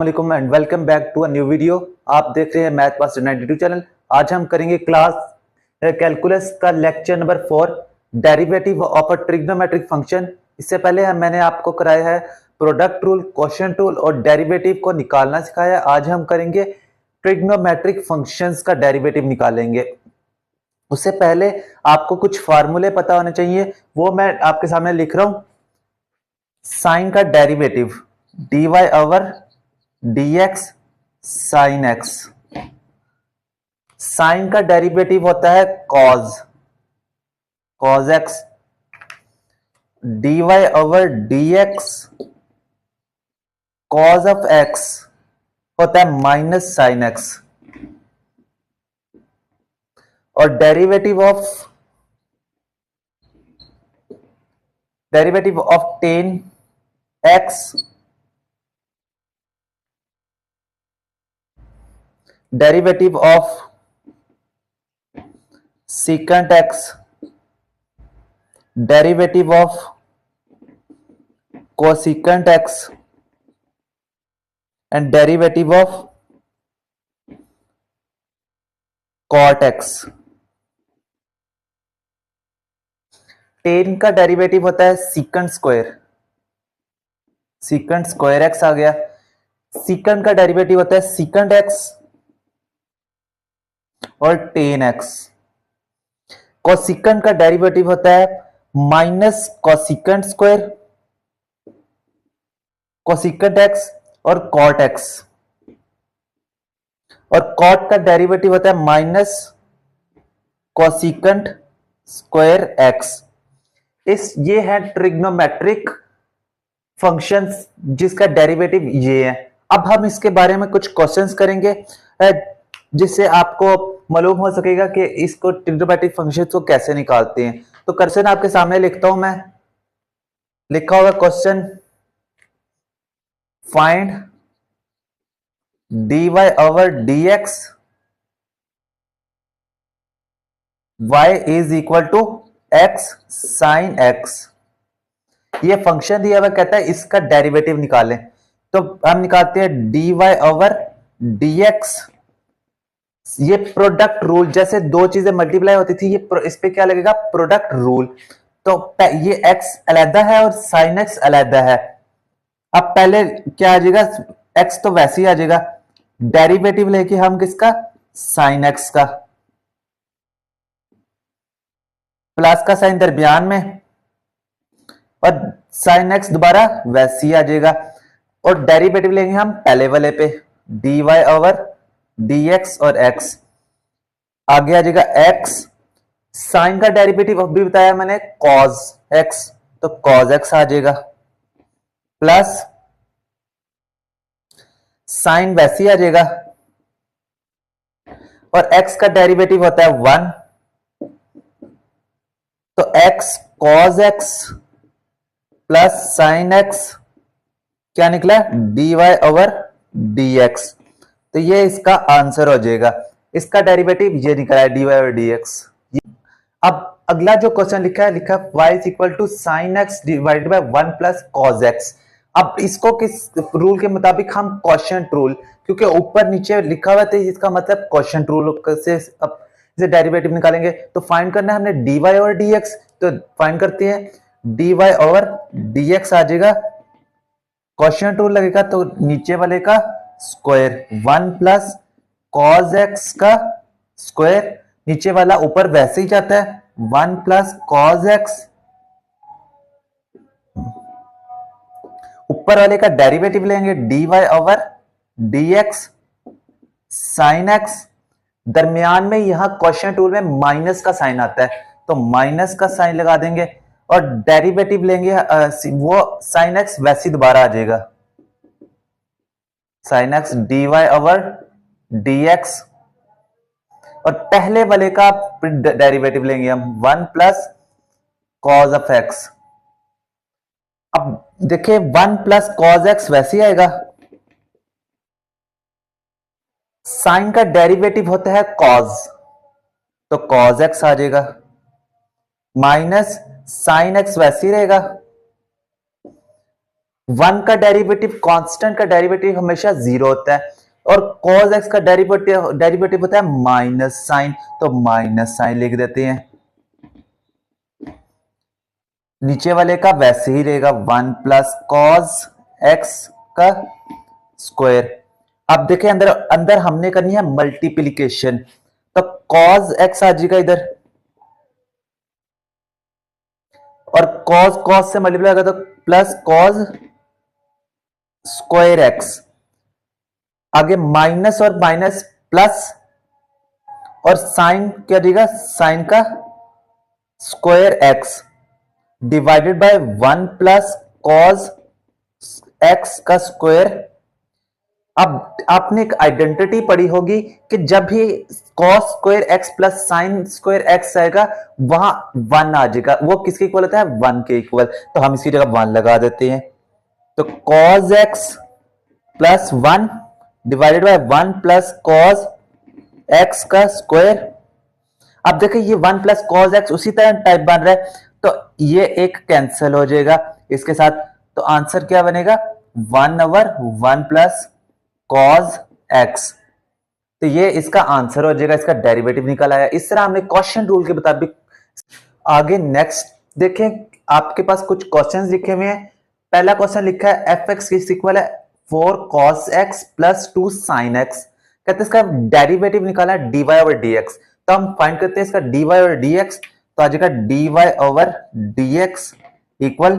वालेकुम and welcome back to a new video. आप देख रहे हैं मैथ मास्टर 92 चैनल। आज हम करेंगे क्लास कैलकुलस का lecture number 4, derivative of a trigonometric function. इससे पहले मैंने आपको कराया है प्रोडक्ट रूल, क्वोशिएंट रूल और डेरिवेटिव को निकालना सिखाया। आज हम करेंगे ट्रिग्नोमेट्रिक फंक्शंस का डेरिवेटिव निकालेंगे। उससे पहले आपको कुछ फार्मूले पता होने चाहिए, वो मैं आपके सामने लिख रहा हूं। साइन का derivative dy over dx sine x। Sine का डेरिवेटिव होता है cos x। dy over dx cos of x होता है माइनस साइन x। और derivative of tan x, derivative of secant x, derivative of cosecant x and derivative of cot x। tan का derivative होता है secant square x आ गया। secant का derivative होता है secant x और tan x। cosecant का डेरिवेटिव होता है minus cosecant square, cosecant x और cot x। और cot का डेरिवेटिव होता है माइनस cosecant स्क्वायर x। ये है ट्रिग्नोमेट्रिक फंक्शंस जिसका डेरिवेटिव ये है। अब हम इसके बारे में कुछ क्वेश्चंस करेंगे जिससे आपको मालूम हो सकेगा कि इसको ट्रिग्नोमेट्रिक फंक्शंस को कैसे निकालते हैं। तो क्वेश्चन आपके सामने लिखता हूं मैं। लिखा होगा question, find dy over dx y is equal to x sine x। ये फंक्शन दिया हुआ, कहता है इसका डेरिवेटिव निकालें। तो हम निकालते हैं dy ओवर dx। ये प्रोडक्ट रूल, जैसे दो चीजें मल्टीप्लाई होती थी, ये इस पे क्या लगेगा, प्रोडक्ट रूल। तो ये x अलग है और साइन x अलग है। अब पहले क्या आ जाएगा, x तो वैसे ही आ जाएगा, डेरिवेटिव लेके हम किसका, साइन x का, प्लस का साइन दरमियान में और साइन x दोबारा वैसे ही आ जाएगा। और डेरिवेटिव लेंगे हम पहले वाले पे, dy ओवर dx और x। आगे आ जाएगा x, साइन का डेरिवेटिव अभी बताया मैंने cos x, तो cos x आ जाएगा, प्लस साइन वैसे ही आ जाएगा और x का डेरिवेटिव होता है 1, तो x cos x plus sign x क्या निकला, dy ओवर dx। तो ये इसका आंसर हो जाएगा। इसका डेरिवेटिव ये निकला है dy ओवर dx। अब अगला जो क्वेश्चन लिखा है, y is equal to sine x divided by 1 plus cos x। अब इसको किस रूल के मुताबिक, हम क्वोशिएंट रूल, क्योंकि ऊपर नीचे लिखा हुआ है इसका मतलब क्वोशिएंट रूल से अब इसे डेरिवेटिव निकालेंगे। तो फाइंड करना है हमने dy ओवर dx, तो फाइंड करते हैं dy ओवर dx आ जाएगा, क्वोशिएंट रूल लगेगा तो नीचे वाले का स्क्वायर, 1 प्लस cos x का स्क्वायर, नीचे वाला ऊपर वैसे ही जाता है, 1 प्लस cos x, ऊपर वाले का डेरिवेटिव लेंगे dy over dx sine x, दरमियान में यहां क्वोशिएंट रूल में माइनस का साइन आता है तो माइनस का साइन लगा देंगे और डेरिवेटिव लेंगे वो साइन x वैसे दोबारा आ जाएगा, sine x dy over dx। और पहले वाले का डेरिवेटिव लेंगे हम 1 प्लस cos ऑफ x। अब देखिए 1 प्लस cos x वैसे ही आएगा, साइन का डेरिवेटिव होता है cos, तो cos x आ जाएगा, माइनस साइन x वैसे ही रहेगा, 1 का डेरिवेटिव, कांस्टेंट का डेरिवेटिव हमेशा 0 होता है, और cos x का डेरिवेटिव होता है माइनस साइन, तो माइनस साइन लिख देते हैं। नीचे वाले का वैसे ही रहेगा 1 प्लस cos x का स्क्वायर। अब देखें अंदर अंदर हमने करनी है मल्टीप्लीकेशन, तो cos x आ जाएगा इधर, और cos से मल्टीप्लाई होगा तो प्लस cos स्क्वायर x, आगे माइनस और माइनस प्लस, और साइन क्या देगा, साइन का square x divided by 1 plus cos x का स्क्वायर। अब आपने एक आइडेंटिटी पढ़ी होगी कि जब भी cos square x plus sine square x आएगा वहां 1 आ जाएगा, वो किसके इक्वल होता है, 1 के इक्वल, तो हम इसकी जगह 1 लगा देते हैं। तो cos x plus 1 divided by 1 plus cos x का स्क्वायर। अब देखिए ये 1 प्लस cos x उसी तरह टाइप बन रहा है, तो ये एक कैंसिल हो जाएगा इसके साथ, तो आंसर क्या बनेगा, 1/1 प्लस cos x। तो ये इसका आंसर हो जाएगा, इसका डेरिवेटिव निकल आया। इस तरह हमने क्वेश्चन रूल के मुताबिक। आगे नेक्स्ट देखें, आपके पास कुछ क्वेश्चंस लिखे हुए हैं। पहला क्वेश्चन लिखा है f(x) इज इक्वल है 4 cos x plus 2 sin x। कहते हैं इसका डेरिवेटिव निकाला है dy ओवर dx, तो हम फाइंड करते हैं इसका dy ओवर dx, तो आ जाएगा dy over dx equal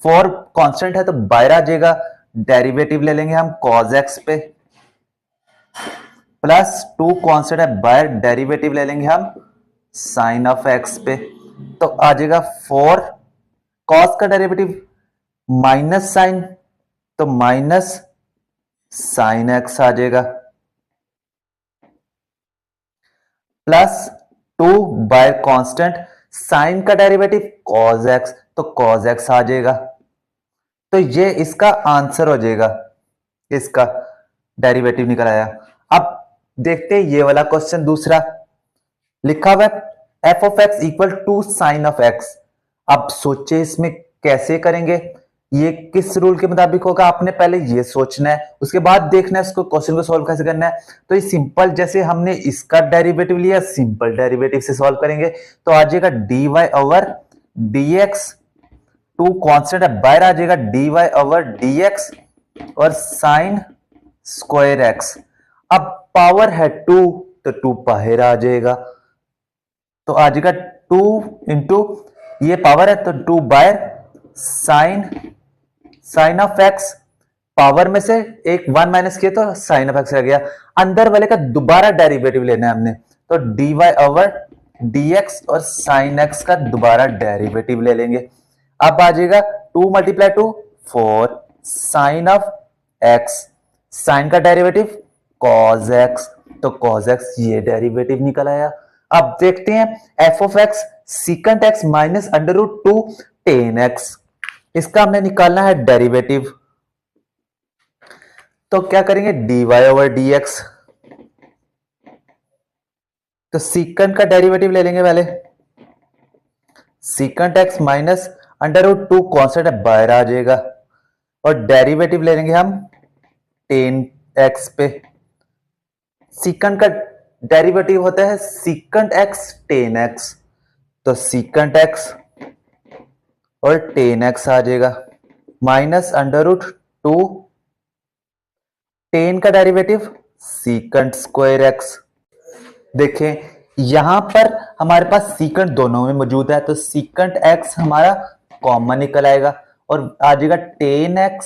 4 constant है तो बाहर आ जाएगा, डेरिवेटिव ले लेंगे हम cos x पे, प्लस 2 कांस्टेंट है बाहर, डेरिवेटिव ले लेंगे हम sin ऑफ x पे, तो आ जाएगा 4 cos का डेरिवेटिव माइनस साइन, तो माइनस sin x आ जाएगा, प्लस 2 बाय कांस्टेंट साइन का डेरिवेटिव cos x, तो cos x आ जाएगा। तो ये इसका आंसर हो जाएगा, इसका डेरिवेटिव निकल आया। अब देखते हैं ये वाला क्वेश्चन दूसरा लिखा हुआ है f of x equal to sine of x। अब सोचे इसमें कैसे करेंगे, ये किस रूल के मुताबिक होगा, आपने पहले ये सोचना है, उसके बाद देखना है इसको क्वेश्चन को सॉल्व कैसे करना है। तो ये सिंपल, जैसे हमने इसका डेरिवेटिव लिया सिंपल डेरिवेटिव से सॉल्व करेंगे, तो आ जाएगा dy ओवर dx, 2 कांस्टेंट है बाहर आ जाएगा dy ओवर dx और साइन स्क्वायर x। अब पावर है 2 तो 2 बाहर आ जाएगा, तो आ जाएगा 2 इंटू ये पावर है तो 2 by sine of x, power में से एक 1 माइनस किया तो साइन ऑफ x रह गया। अंदर वाले का दोबारा डेरिवेटिव लेना है हमने, तो dy ओवर dx और साइन x का दोबारा डेरिवेटिव ले लेंगे। अब आ जाएगा 2 multiply 2 4 sine of x, sine का डेरिवेटिव cos x, तो cos x ये डेरिवेटिव निकल आया। अब देखते हैं f of x secant x minus under root 2 tan x, इसका हमने निकालना है डेरिवेटिव, तो क्या करेंगे dy ओवर dx, तो सीकंट का डेरिवेटिव ले लेंगे पहले, secant x minus under root 2 constant है बाहर आ जाएगा, और डेरिवेटिव ले लेंगे हम टेन x पे। सीकंट का डेरिवेटिव होता है सीकंट x टेन x, तो सीकंट x और टेन x आ जाएगा, माइनस अंडर रूट 2 टेन का डेरिवेटिव सीकंट स्क्वायर x। देखें यहां पर हमारे पास सीकंट दोनों में मौजूद है, तो सीकंट x हमारा कॉमन निकल आएगा और आ जाएगा tan x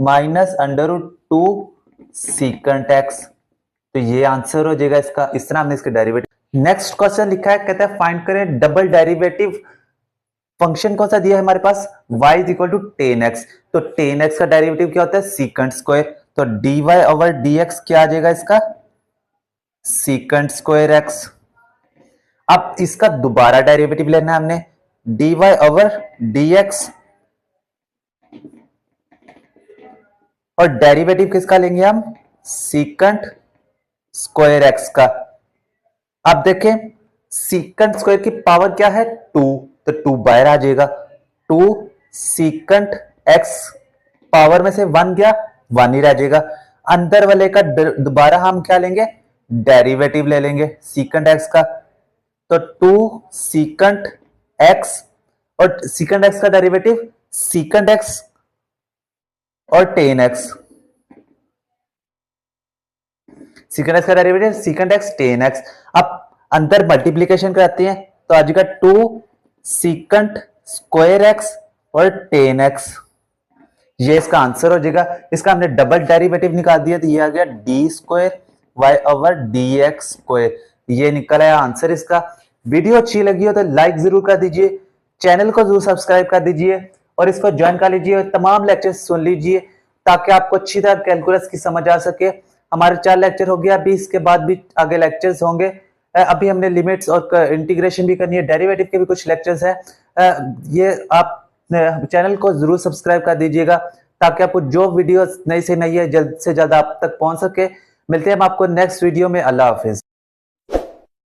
minus under root 2 secant x, तो ये आंसर हो जाएगा इसका। इस तरह हमने इसके डेरिवेटिव। नेक्स्ट क्वेश्चन लिखा है, कहता है फाइंड करें डबल डेरिवेटिव फंक्शन कौन सा दिया है हमारे पास, y is equal to tan x, तो टेन एक्स का डेरिवेटिव क्या होता है सीकंट स्क्वायर, तो dy ओवर dx क्या आ जाएगा इसका सीकंट स्क्वायर x। अब इसका दोबारा डेरिवेटिव लेना है हमने, dy ओवर dx, और डेरिवेटिव किसका लेंगे हम सीकंट स्क्वायर x का। अब देखें सीकंट स्क्वायर की पावर क्या है 2, तो 2 बाहर आ जाएगा, 2 सीकंट x पावर में से 1 गया, 1 ही रह जाएगा। अंदर वाले का दोबारा हम क्या लेंगे, डेरिवेटिव ले लेंगे सीकेंट एक्स का। तो 2 सीकेंट एक्स, और सीकेंट एक्स का डेरिवेटिव सीकेंट एक्स और टेन एक्स, सीकेंट एक्स का derivative secant x ten x. अब अंदर मल्टीप्लीकेशन कराते हैं, तो आ जाएगा 2 सीकेंट स्क्वायर एक्स और टेन एक्स, ये इसका आंसर हो जाएगा। इसका हमने डबल डेरिवेटिव निकाल दिया, तो ये आ गया d square y over d x square, ये निकल आया आंसर इसका। वीडियो अच्छी लगी हो तो लाइक जरूर कर दीजिए, चैनल को जरूर सब्सक्राइब कर दीजिए और इसको ज्वाइन कर लीजिए और तमाम लेक्चर्स सुन लीजिए ताकि आपको अच्छी तरह कैलकुलस की समझ आ सके। हमारे 4 लेक्चर हो गया, अभी इसके बाद भी आगे लेक्चर्स होंगे। अभी हमने लिमिट्स और इंटीग्रेशन भी करनी है, डेरिवेटिव के भी कुछ लेक्चर्स हैं। ये आप चैनल को जरूर सब्सक्राइब कर दीजिएगा ताकि आपको जो वीडियो नई से नई है जल्द से जल्द आप तक पहुंच सके। मिलते हैं हम आपको नेक्स्ट वीडियो में। अल्लाह हाफिज।